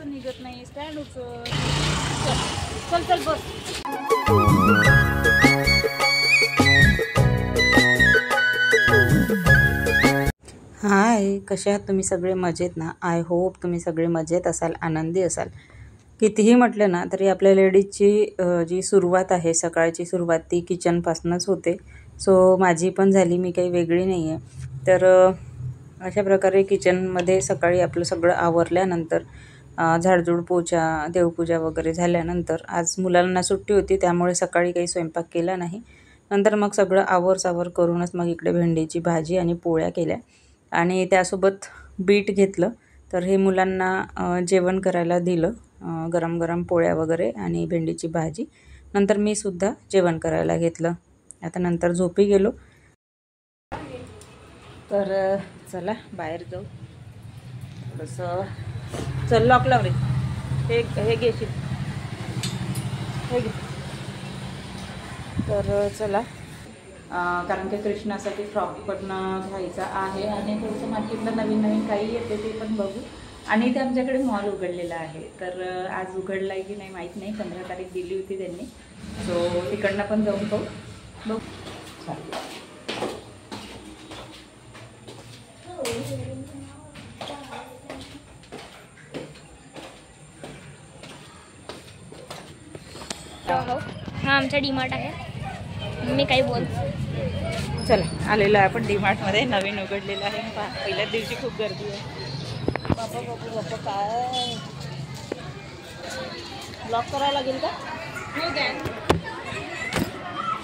कसं निघत नाही स्टँड उचल. चल चल बस. हाय, कशा आहात तुम्ही सगळे? मजेत ना? आय होप तुम्ही सगळे मजेत असाल, आनंदी असाल. कितीही म्हटलं ना तरी आपल्या लेडीजची जी सुरुवात आहे, सकाळची सुरुवात ती किचनपासूनच होते. सो माझी पण झाली, मी काही वेगळी नाही आहे. तर अशा प्रकारे किचनमध्ये सकाळी आपलं सगळं आवरल्यानंतर झाडझूड, पोछा, देवपूजा वगैरे झाल्यानंतर आज मुलांना सुट्टी होती त्यामुळे सकाळी काही स्वयंपाक केला नाही. नंतर मग सगळं आवरसावर करूनच मग इकडे भेंडीची भाजी आणि पोळ्या केल्या आणि त्यासोबत बीट घेतलं. तर हे मुलांना जेवण करायला दिलं, गरम गरम पोळ्या वगैरे आणि भेंडीची भाजी. नंतर मी सुद्धा जेवण करायला घेतलं. आता नंतर झोपी गेलो. तर चला बाहेर जाऊ थोडंसं. चल लॉक लाव रे. हे घेशील, हे घे. तर चला, कारण की कृष्णासाठी फ्रॉक पण घ्यायचा आहे आणि थोडंसं मार्केटला नवीन नवीन काही येते ते पण बघू. आणि इथे आमच्याकडे मॉल उघडलेला आहे. तर आज उघडला आहे की नाही माहीत नाही, 15 तारीख दिली होती त्यांनी. सो तिकडनं पण जाऊन पाहू. बघू. हा आमचा डीमार्ट आहे. मी काही बोल. चला आलेलो आहे आपण डीमार्टमध्ये, नवीन उघडलेलं आहे. पहिल्याच दिवशी खूप गर्दी आहे. बापा बापू बापा, काय ब्लॉक करायला लागेल का?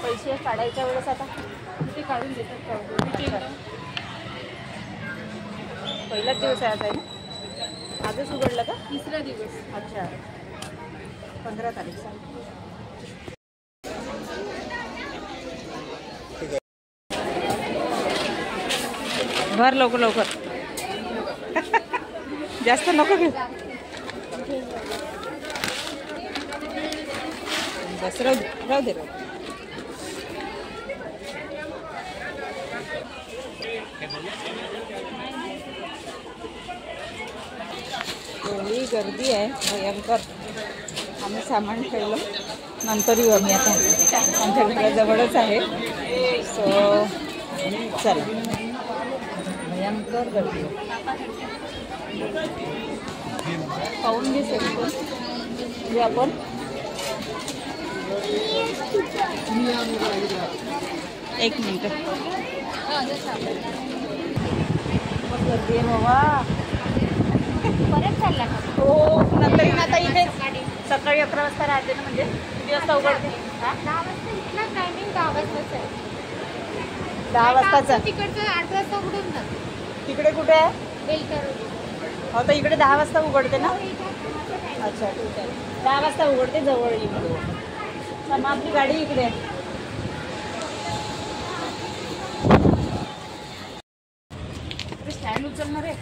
पैसे काढायच्या वेळेस आता ते काढून देतात का? पहिलाच दिवस आहे आता ना? आजच उघडलं का? तिसरा दिवस. अच्छा, 15 तारीख. भर लवकर लवकर. जास्त नको घेऊ. बस राहू दे. एवढी गर्दी आहे भयंकर. आम्ही सामान ठेवलं, नंतर येऊ आम्ही. आता आमच्या घराजवळच आहे. सो चला, भयंकर गर्दी. पाहून घे सगळं आपण. एक मिनिट. गर्दी आहे बाबा. परत चालला का? हो, नंतर आता इथे सकाळी 11 वाजता राहते ना, म्हणजे किती वाजता उघडते? 10 वाजता इथला टायमिंग 10 वाजताच आहे. 10 वाजताचा. तिकडचं 8 वाजता उघडून जातं. तिकडे कुठे आहे? बेलकर. हो, तर इकडे 10 वाजता उघडते ना? अच्छा ठीक आहे, 10 वाजता उघडते. जवळ इकडे. मग आपली गाडी इकडे आहे. स्टँड उचलणार आहे.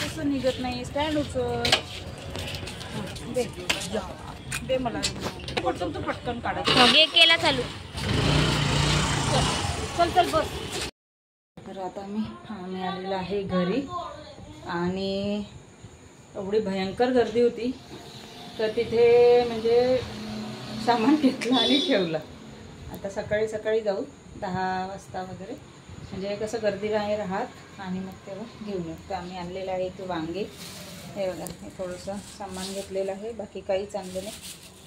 कसं निघत नाही स्टँड उचल. दे मला. पटकन तू पटकन काढत. घे केला चालू. चल चल बस. तर आता आम्ही आलेलो आहे घरी आणि एवढी भयंकर गर्दी होती. तर तिथे म्हणजे सामान घेतलं आणि ठेवलं. आता सकाळी सकाळी जाऊ 10 वाजता वगैरे, म्हणजे कसं गर्दी नाही राहत आणि मग तेव्हा घेऊन येऊ. तर आम्ही आणलेलं आहे ते वांगे. हे बघा, हे थोडंसं सामान घेतलेलं आहे, बाकी काहीच आणलं नाही.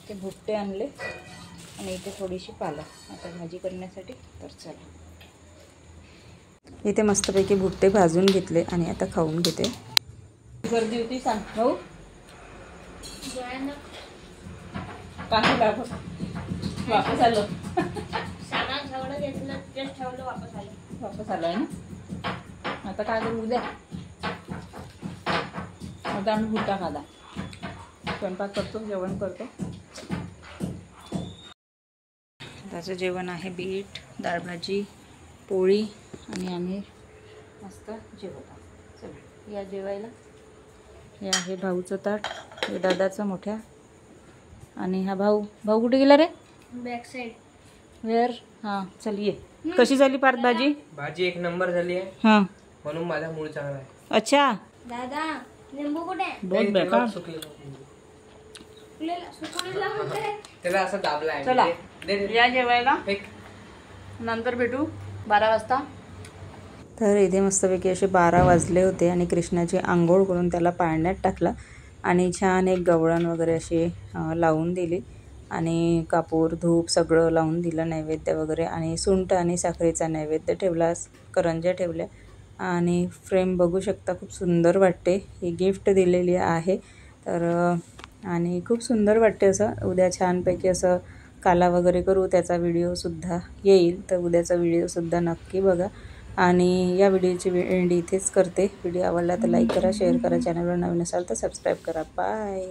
ते भुट्टे आणले आणि इथे थोडीशी पालक आता भाजी करण्यासाठी. तर चला, इथे मस्तपैकी भुट्टे भाजून घेतले आणि आता खाऊन घेते. गर्दी होती सांग भाऊ. काही वापस आलो. वापस आलो आहे ना. आता काय करू उद्या? आता आम्ही भुट्टा खाला. स्वयंपाक करतो, जेवण करतो. त्याचं जेवण आहे बीट, डाळ भाजी, पोळी आणि आम्ही मस्त जेवतो. चला या जेवायला. हे आहे भाऊचं ताट, हे दादाचं मोठ्या. आणि हा भाऊ कुठे गेला रे? Back side. वेअर? हां चल ये. कशी झाली पार्थ भाजी? भाजी एक नंबर झाली आहे. हां, म्हणून माझा मूड चांगला आहे. अच्छा दादा लिंबू कुठे आहे? बहुत बेकार. त्याला असं दाबलाय. चला या जेवायला, नंतर भेटू 12 वाजता. तर इथे मस्तपैकी असे 12 वाजले होते आणि कृष्णाची आंघोळ करून त्याला पाळण्यात टाकला आणि छान एक गवळण वगैरे अशी लावून दिली आणि कापूर धूप सगळं लावून दिलं, नैवेद्य वगैरे, आणि सुंठ आणि साखरेचा नैवेद्य ठेवला, करंज्या ठेवल्या. आणि फ्रेम बघू शकता, खूप सुंदर वाटते. ही गिफ्ट दिलेली आहे. तर आणि खूप सुंदर वाटते. असं उद्या छानपैकी असं काला वगैरे करू, त्याचा व्हिडिओसुद्धा येईल. तर उद्याचा व्हिडिओसुद्धा नक्की बघा. आणि या व्हिडिओची एंड इथेच करते. व्हिडिओ आवडला तर लाईक करा, शेअर करा, चॅनलवर नवीन असाल तर सबस्क्राईब करा. बाय.